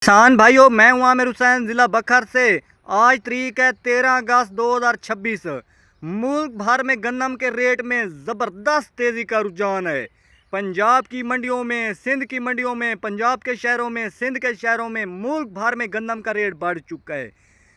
किसान भाइयों, मैं हूं आमिर हुसैन, ज़िला बखर से। आज तारीख है 13 अगस्त 2026। मुल्क भर में गन्नम के रेट में ज़बरदस्त तेज़ी का रुझान है। पंजाब की मंडियों में, सिंध की मंडियों में, पंजाब के शहरों में, सिंध के शहरों में, मुल्क भर में गन्नम का रेट बढ़ चुका है।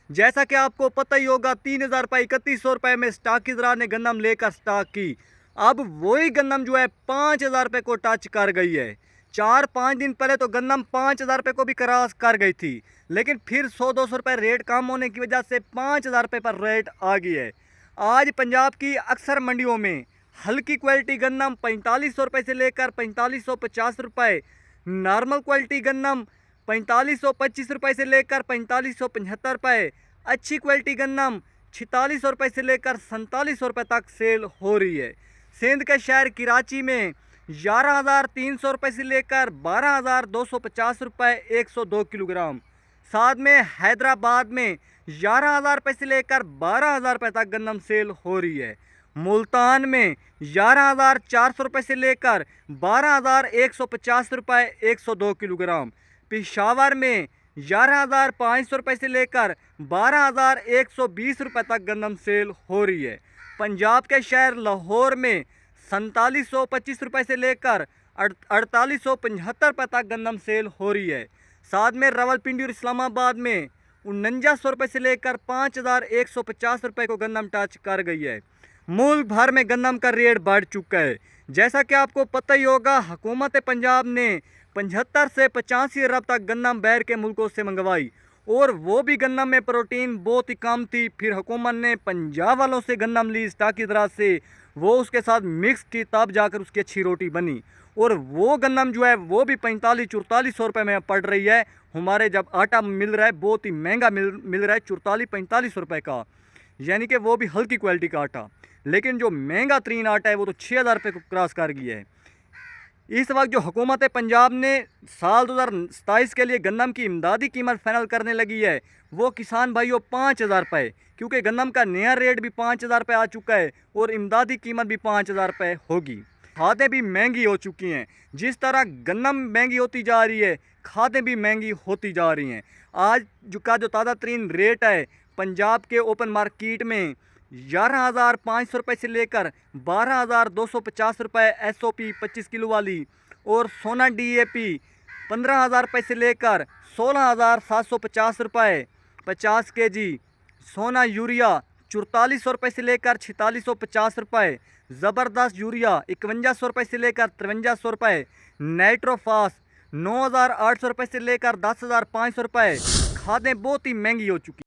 जैसा कि आपको पता ही होगा, 3,000 रुपये 3,100 रुपये में स्टाकिज़रा ने गन्नम लेकर स्टाक की। अब वही गन्नम जो है 5,000 रुपये को टच कर गई है। 4-5 दिन पहले तो गन्नम 5,000 रुपये को भी क्रॉस कर गई थी, लेकिन फिर 100-200 रुपये रेट कम होने की वजह से 5,000 रुपये पर रेट आ गई है। आज पंजाब की अक्सर मंडियों में हल्की क्वालिटी गन्नम 4500 रुपये से लेकर 4550 रुपये, नॉर्मल क्वालिटी गन्नम 4525 रुपये से लेकर 4575 रुपये, अच्छी क्वालिटी गन्नम 4600 रुपये से लेकर 4700 रुपये तक सेल हो रही है। सिंध के शहर कराची में 11,300 रुपये से लेकर 12,250 रुपये 102 किलोग्राम। साथ में हैदराबाद में 11,000 रुपये से लेकर 12,000 रुपये तक गन्नम सेल हो रही है। मुल्तान में 11,400 रुपये से लेकर 12,150 रुपये 102 किलोग्राम। पेशावर में 11,500 रुपये से लेकर 12,120 रुपये तक गन्नम सेल हो रही है। पंजाब के शहर लाहौर में 4725 रुपये से लेकर 4875 रुपये तक गन्नम सेल हो रही है। साथ में रावलपिंडी और इस्लामाबाद में 4900 रुपये से लेकर 5,150 रुपये को गन्नम टच कर गई है। मुल्क भर में गन्नम का रेट बढ़ चुका है। जैसा कि आपको पता ही होगा, हुकूमत पंजाब ने 75 से 85 अरब तक गन्नम बाहर के मुल्कों से मंगवाई, और वो भी गन्नम में प्रोटीन बहुत ही कम थी। फिर हुकूमत ने पंजाब वालों से गन्नम ली स्टाकी तरह से, वो उसके साथ मिक्स की, तब जाकर उसकी अच्छी रोटी बनी। और वो गन्नम जो है वो भी 45-4400 रुपये में पड़ रही है। हमारे जब आटा मिल रहा है बहुत ही महंगा मिल रहा है, 44-45 रुपये का, यानी कि वो भी हल्की क्वालिटी का आटा। लेकिन जो महंगा तरीन आटा है वो तो 6,000 रुपये को क्रॉस कर गया है। इस वक्त जो हुकूमत पंजाब ने साल 2027 के लिए गन्नम की इमदादी कीमत फाइनल करने लगी है, वो किसान भाइयों 5,000 रुपये, क्योंकि गन्नम का नया रेट भी 5,000 रुपये आ चुका है और इमदादी कीमत भी 5,000 रुपये होगी। खादें भी महंगी हो चुकी हैं। जिस तरह गन्नम महंगी होती जा रही है, खादें भी महंगी होती जा रही हैं। आज जो ताज़ा तरीन रेट है पंजाब के ओपन मार्केट में 11,500 रुपये से लेकर 12,250 रुपये SOP 25 किलो वाली, और सोना DAP 15,000 रुपये से लेकर 16,750 रुपये 50 kg। सोना यूरिया 4,400 रुपये से लेकर 4,650 रुपये। ज़बरदस्त यूरिया 5,100 रुपये से लेकर 5,300 रुपये। नाइट्रोफास 9,800 रुपये से लेकर 10,500 रुपये। खादें बहुत ही महंगी हो चुकी।